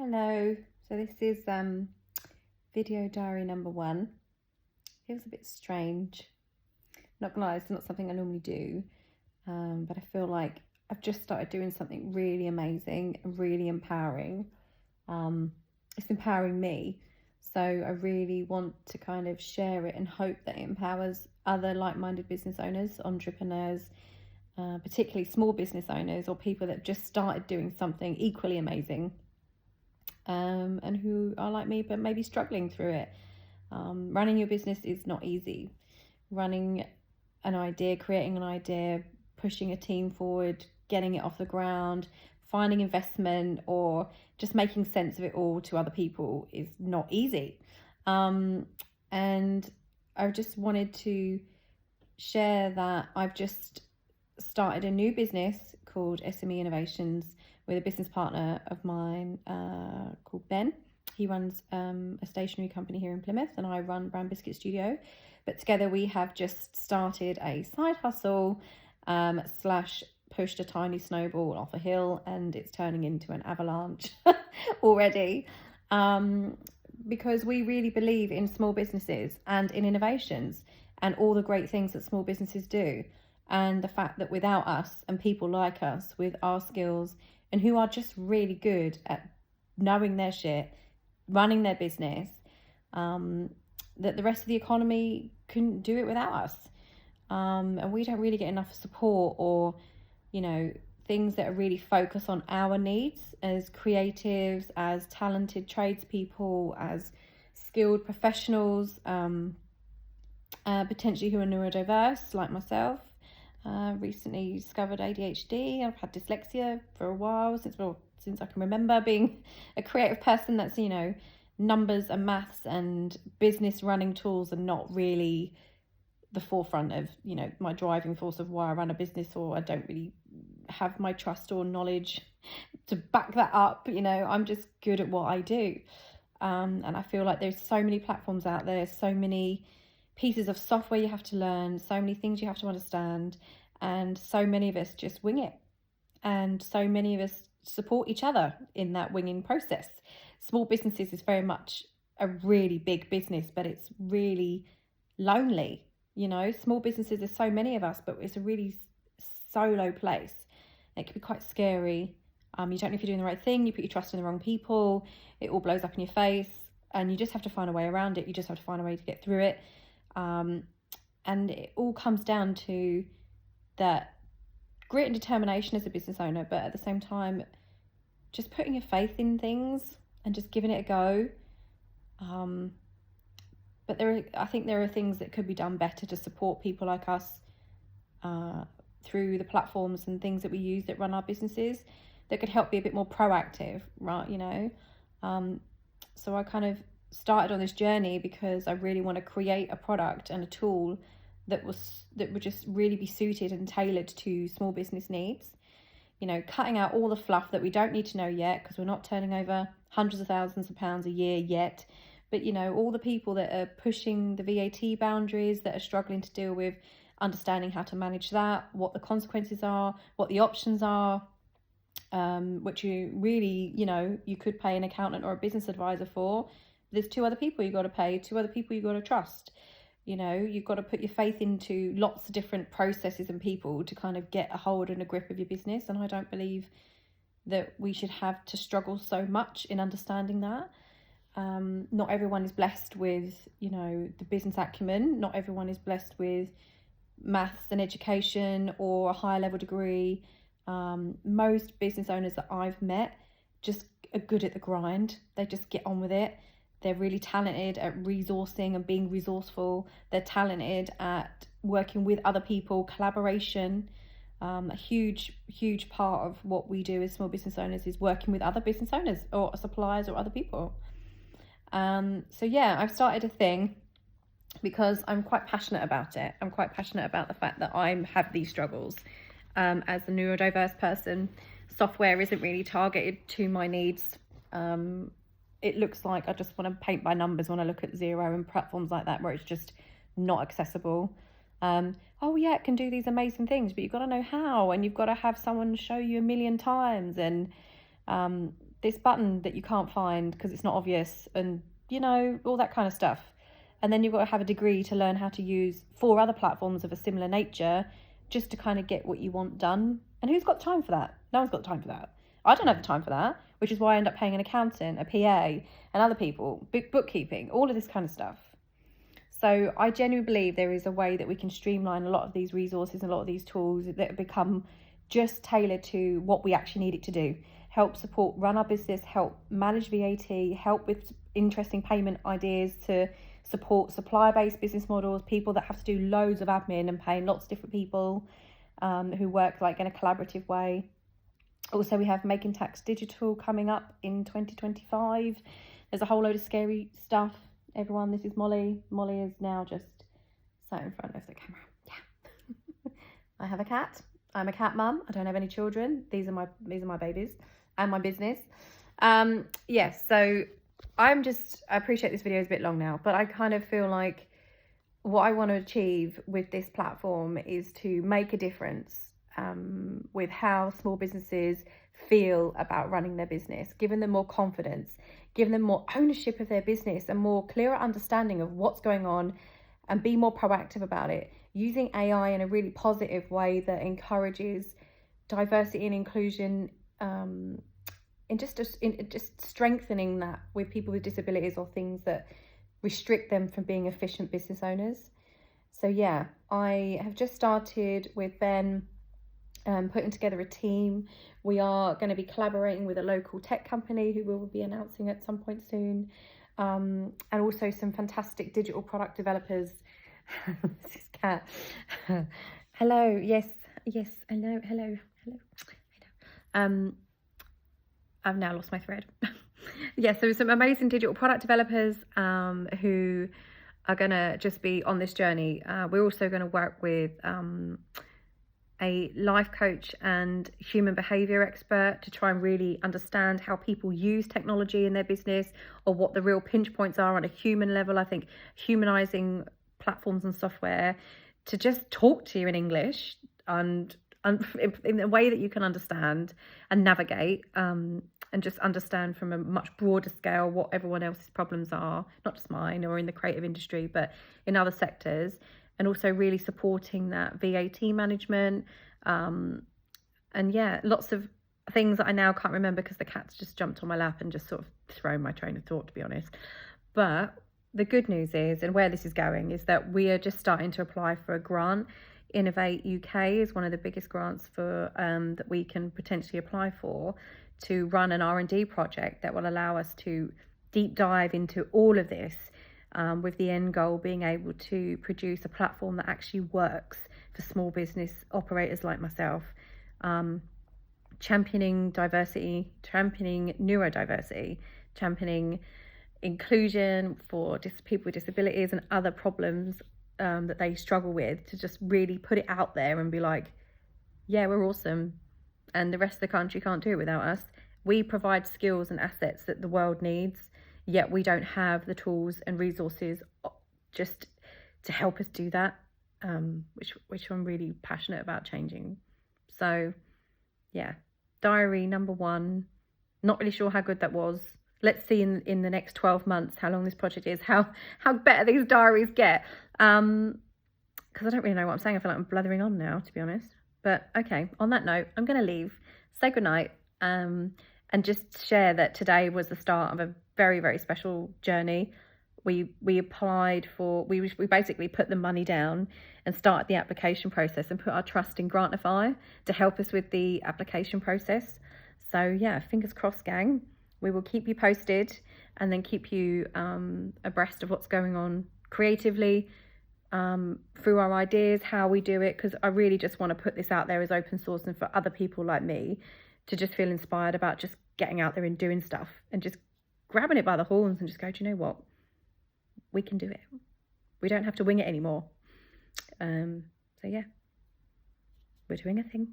Hello. So this is video diary number 1. Feels a bit strange. Not gonna lie, it's not something I normally do, but I feel like I've just started doing something really amazing and really empowering. It's empowering me, so I really want to kind of share it and hope that it empowers other like-minded business owners, entrepreneurs, particularly small business owners or people that have just started doing something equally amazing. And who are like me but maybe struggling through it. Running your business is not easy. Running an idea, creating an idea, pushing a team forward, getting it off the ground, finding investment, or just making sense of it all to other people is not easy. And I just wanted to share that I've just started a new business called SME Innovations with a business partner of mine called Ben. He runs a stationery company here in Plymouth, and I run Brown Biscuit Studio. But together we have just started a side hustle slash pushed a tiny snowball off a hill, and it's turning into an avalanche already. Because we really believe in small businesses and in innovations and all the great things that small businesses do. And the fact that without us and people like us with our skills and who are just really good at knowing their shit, running their business, that the rest of the economy couldn't do it without us. And we don't really get enough support or, things that are really focused on our needs as creatives, as talented tradespeople, as skilled professionals, potentially who are neurodiverse like myself. Recently discovered ADHD. I've had dyslexia for a while, since I can remember, being a creative person. That's, numbers and maths and business running tools are not really the forefront of, my driving force of why I run a business, or I don't really have my trust or knowledge to back that up. I'm just good at what I do. And I feel like there's so many platforms out there, so many pieces of software you have to learn, so many things you have to understand, and so many of us just wing it, and so many of us support each other in that winging process. Small businesses is very much a really big business, but it's really lonely. Small businesses, there's so many of us, but it's a really solo place. It can be quite scary. You don't know if you're doing the right thing. You put your trust in the wrong people. It all blows up in your face, and you just have to find a way around it. You just have to find a way to get through it. And it all comes down to that grit and determination as a business owner, but at the same time, just putting your faith in things and just giving it a go. But I think there are things that could be done better to support people like us through the platforms and things that we use that run our businesses that could help be a bit more proactive, right? So I kind of started on this journey because I really want to create a product and a tool that would just really be suited and tailored to small business needs. Cutting out all the fluff that we don't need to know yet, because we're not turning over hundreds of thousands of pounds a year yet. But all the people that are pushing the VAT boundaries, that are struggling to deal with understanding how to manage that, what the consequences are, what the options are, which you really, you could pay an accountant or a business advisor for. There's 2 other people you got to pay, 2 other people you got to trust. You've got to put your faith into lots of different processes and people to kind of get a hold and a grip of your business. And I don't believe that we should have to struggle so much in understanding that. Not everyone is blessed with, the business acumen. Not everyone is blessed with maths and education or a higher level degree. Most business owners that I've met just are good at the grind. They just get on with it. They're really talented at resourcing and being resourceful. They're talented at working with other people, collaboration. A huge part of what we do as small business owners is working with other business owners or suppliers or other people. So yeah, I've started a thing because I'm quite passionate about it. I'm quite passionate about the fact that I have these struggles. As a neurodiverse person, software isn't really targeted to my needs. It looks like I just want to paint by numbers when I look at Xero and platforms like that, where it's just not accessible. Oh yeah, it can do these amazing things, but you've got to know how, and you've got to have someone show you a million times. And this button that you can't find because it's not obvious, and you know, all that kind of stuff. And then you've got to have a degree to learn how to use 4 other platforms of a similar nature just to kind of get what you want done. And who's got time for that? No one's got time for that. I don't have the time for that, which is why I end up paying an accountant, a PA, and other people, bookkeeping, all of this kind of stuff. So I genuinely believe there is a way that we can streamline a lot of these resources and a lot of these tools that become just tailored to what we actually need it to do. Help support, run our business, help manage VAT, help with interesting payment ideas to support supplier-based business models, people that have to do loads of admin and paying lots of different people who work like in a collaborative way. Also, we have Making Tax Digital coming up in 2025. There's a whole load of scary stuff. Everyone, this is Molly. Molly is now just sat in front of the camera. Yeah. I have a cat. I'm a cat mum. I don't have any children. These are my babies and my business. Yes, so I appreciate this video is a bit long now, but I kind of feel like what I want to achieve with this platform is to make a difference with how small businesses feel about running their business, giving them more confidence, giving them more ownership of their business and more clearer understanding of what's going on, and be more proactive about it, using AI in a really positive way that encourages diversity and inclusion, and just strengthening that with people with disabilities or things that restrict them from being efficient business owners. So yeah, I have just started with Ben putting together a team. We are going to be collaborating with a local tech company who we will be announcing at some point soon, and also some fantastic digital product developers. This is Kat. Hello. Yes, hello. I've now lost my thread. Yeah, so some amazing digital product developers who are going to just be on this journey. We're also going to work with a life coach and human behavior expert to try and really understand how people use technology in their business, or what the real pinch points are on a human level. I think humanizing platforms and software to just talk to you in English and in a way that you can understand and navigate, and just understand from a much broader scale what everyone else's problems are, not just mine or in the creative industry, but in other sectors. And also really supporting that VAT management. And yeah, lots of things that I now can't remember because the cat's just jumped on my lap and just sort of thrown my train of thought, to be honest. But the good news is, and where this is going, is that we are just starting to apply for a grant. Innovate UK is one of the biggest grants for that we can potentially apply for, to run an R&D project that will allow us to deep dive into all of this, with the end goal being able to produce a platform that actually works for small business operators like myself, championing diversity, championing neurodiversity, championing inclusion for people with disabilities and other problems that they struggle with, to just really put it out there and be like, yeah, we're awesome, and the rest of the country can't do it without us. We provide skills and assets that the world needs, yet we don't have the tools and resources just to help us do that, which I'm really passionate about changing. So yeah, diary number 1, not really sure how good that was. Let's see in the next 12 months how long this project is, how better these diaries get, because I don't really know what I'm saying. I feel like I'm blathering on now, to be honest. But okay, on that note, I'm going to leave, say goodnight, and just share that today was the start of a very, very special journey. We applied for, we basically put the money down and started the application process and put our trust in Grantify to help us with the application process. So yeah, fingers crossed, gang. We will keep you posted and then keep you abreast of what's going on creatively, through our ideas, how we do it, because I really just want to put this out there as open source, and for other people like me to just feel inspired about just getting out there and doing stuff and just grabbing it by the horns and just go, do you know what? We can do it. We don't have to wing it anymore. So yeah, we're doing a thing.